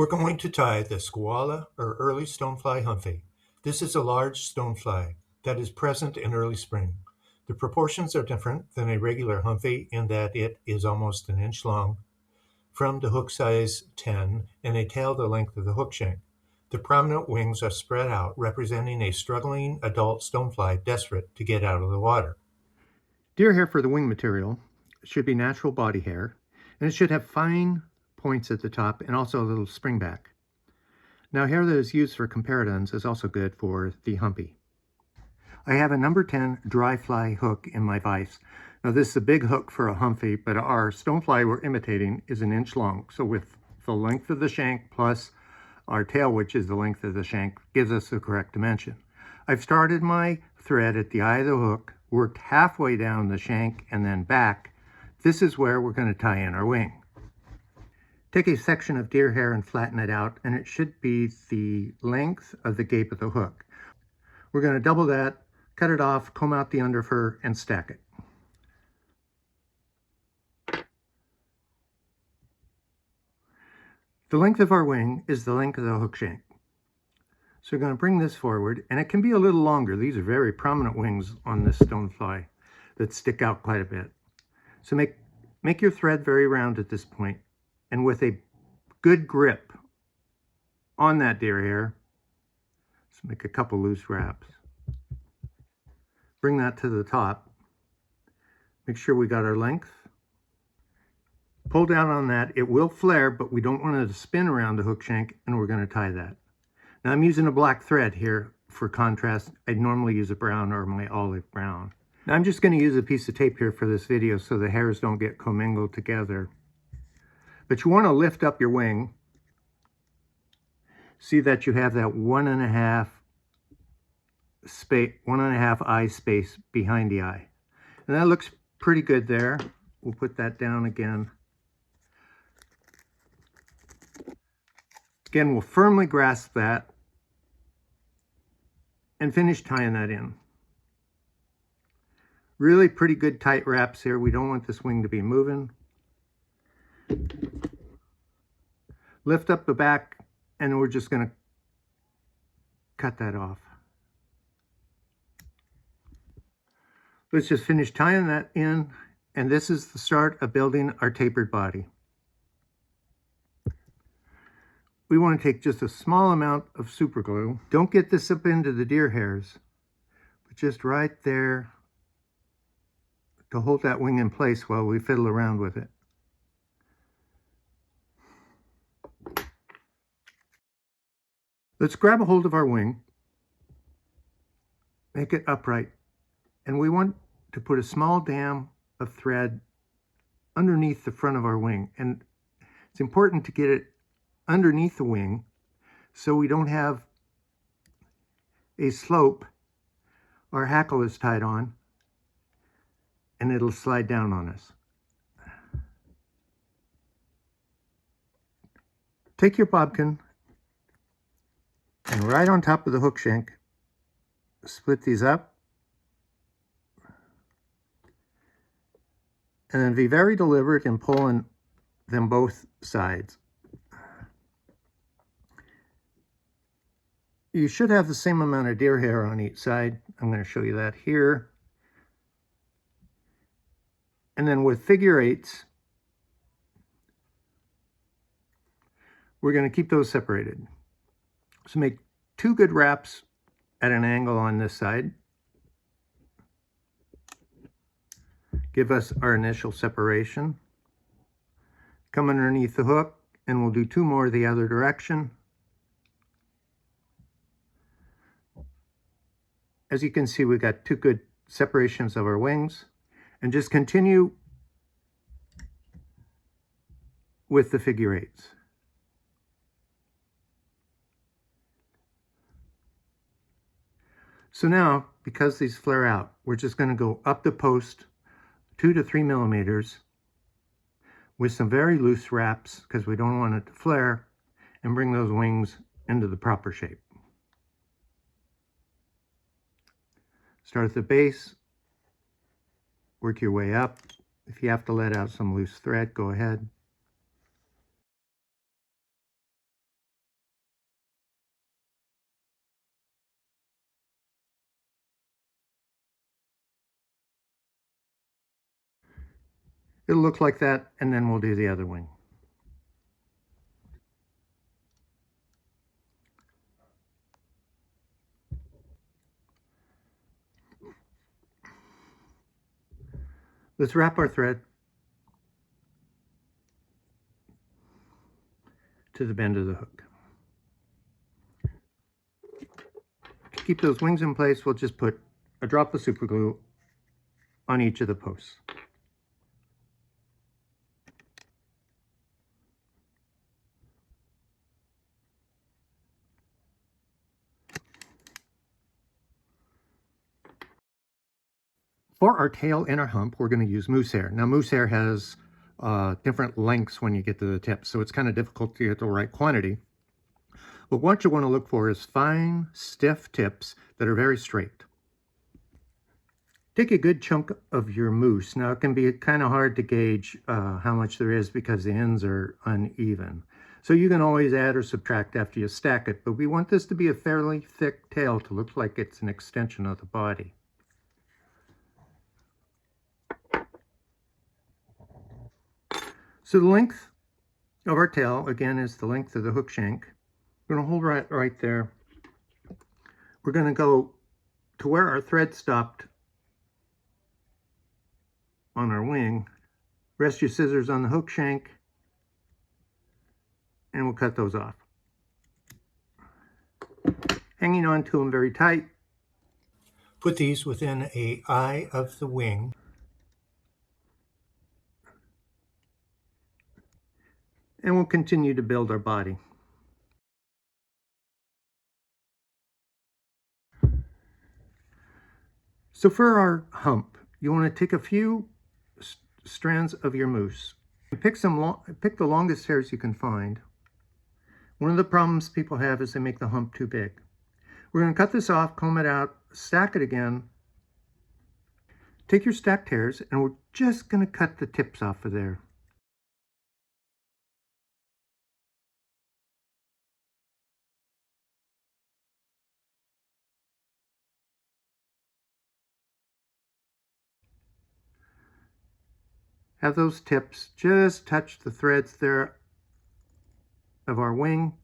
We're going to tie the Skwala or early stonefly humpy. This is a large stonefly that is present in early spring. The proportions are different than a regular humpy in that it is almost an inch long, from the hook size 10 and a tail the length of the hook shank. The prominent wings are spread out, representing a struggling adult stonefly desperate to get out of the water. Deer hair for the wing material should be natural body hair, and it should have fine points at the top and also a little springback. Now, hair that is used for comparisons is also good for the humpy. I have a number 10 dry fly hook in my vise. Now, this is a big hook for a humpy, but our stonefly we're imitating is an inch long. So with the length of the shank plus our tail, which is the length of the shank, gives us the correct dimension. I've started my thread at the eye of the hook, worked halfway down the shank and then back. This is where we're going to tie in our wing. Take a section of deer hair and flatten it out, and it should be the length of the gape of the hook. We're going to double that, cut it off, comb out the underfur, and stack it. The length of our wing is the length of the hook shank. So we're going to bring this forward, and it can be a little longer. These are very prominent wings on this stonefly that stick out quite a bit. So make your thread very round at this point, and with a good grip on that deer hair, let's make a couple loose wraps. Bring that to the top. Make sure we got our length. Pull down on that. It will flare, but we don't want it to spin around the hook shank, and we're going to tie that. Now I'm using a black thread here for contrast. I'd normally use a brown or my olive brown. Now I'm just going to use a piece of tape here for this video so the hairs don't get commingled together. But you want to lift up your wing. See that you have that 1.5 eye space behind the eye. And that looks pretty good there. We'll put that down again. Again, we'll firmly grasp that and finish tying that in. Really pretty good tight wraps here. We don't want this wing to be moving. Lift up the back, and we're just going to cut that off. Let's just finish tying that in, and this is the start of building our tapered body. We want to take just a small amount of super glue. Don't get this up into the deer hairs, but just right there to hold that wing in place while we fiddle around with it. Let's grab a hold of our wing, make it upright, and we want to put a small dam of thread underneath the front of our wing. And it's important to get it underneath the wing so we don't have a slope. Our hackle is tied on and it'll slide down on us. Take your bobbin and right on top of the hook shank, split these up, and then be very deliberate in pulling them both sides. You should have the same amount of deer hair on each side. I'm going to show you that here. And then with figure eights, we're going to keep those separated. So make 2 good wraps at an angle on this side. Give us our initial separation. Come underneath the hook, and we'll do 2 more the other direction. As you can see, we got 2 good separations of our wings, and just continue with the figure eights. So now, because these flare out, we're just going to go up the post 2 to 3 millimeters with some very loose wraps because we don't want it to flare, and bring those wings into the proper shape. Start at the base, work your way up. If you have to let out some loose thread, go ahead. It'll look like that, and then we'll do the other wing. Let's wrap our thread to the bend of the hook. To keep those wings in place, we'll just put a drop of super glue on each of the posts. For our tail and our hump, we're going to use moose hair. Now, moose hair has different lengths when you get to the tip, so it's kind of difficult to get the right quantity. But what you want to look for is fine, stiff tips that are very straight. Take a good chunk of your moose. Now, it can be kind of hard to gauge how much there is because the ends are uneven. So you can always add or subtract after you stack it, but we want this to be a fairly thick tail to look like it's an extension of the body. So the length of our tail, again, is the length of the hook shank. We're going to hold right there. We're going to go to where our thread stopped on our wing. Rest your scissors on the hook shank, and we'll cut those off. Hanging on to them very tight. Put these within an eye of the wing. And we'll continue to build our body. So for our hump, you want to take a few strands of your moose. Pick the longest hairs you can find. One of the problems people have is they make the hump too big. We're going to cut this off, comb it out, stack it again. Take your stacked hairs, and we're just going to cut the tips off of there. Have those tips just touch the threads there of our wing.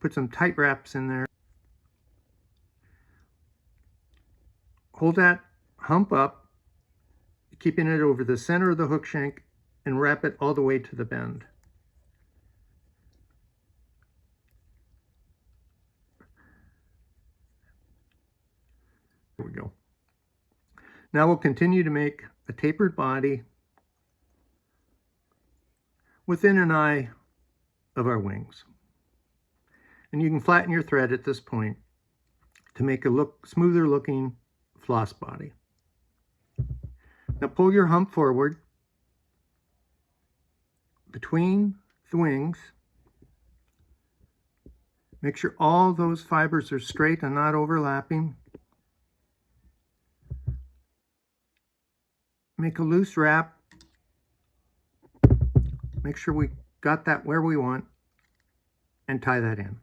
Put some tight wraps in there. Hold that hump up, keeping it over the center of the hook shank, and wrap it all the way to the bend. There we go. Now we'll continue to make a tapered body within an eye of our wings. And you can flatten your thread at this point to make a smoother looking floss body. Now pull your hump forward between the wings. Make sure all those fibers are straight and not overlapping. Make a loose wrap. Make sure we got that where we want, and tie that in.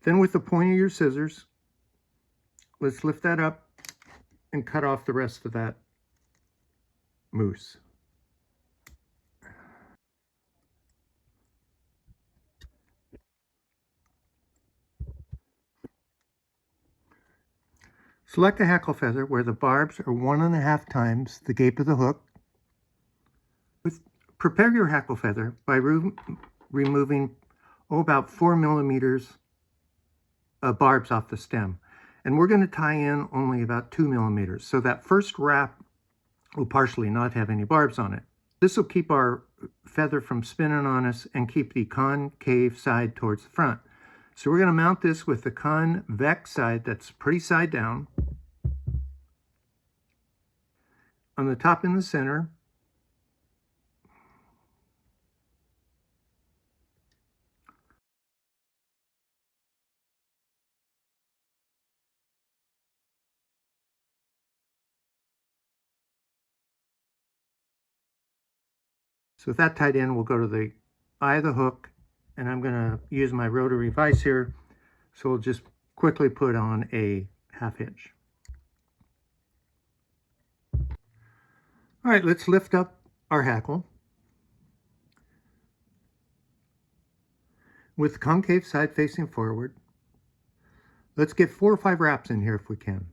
Then with the point of your scissors, let's lift that up and cut off the rest of that moose. Select a hackle feather where the barbs are 1.5 times the gape of the hook. Prepare your hackle feather by removing about 4 millimeters of barbs off the stem. And we're going to tie in only about 2 millimeters. So that first wrap will partially not have any barbs on it. This will keep our feather from spinning on us and keep the concave side towards the front. So we're going to mount this with the convex side that's pretty side down. On the top in the center, so with that tied in, we'll go to the eye of the hook and I'm going to use my rotary vise here, so we'll just quickly put on a 1/2 hitch. All right, let's lift up our hackle. With the concave side facing forward, let's get 4 or 5 wraps in here if we can.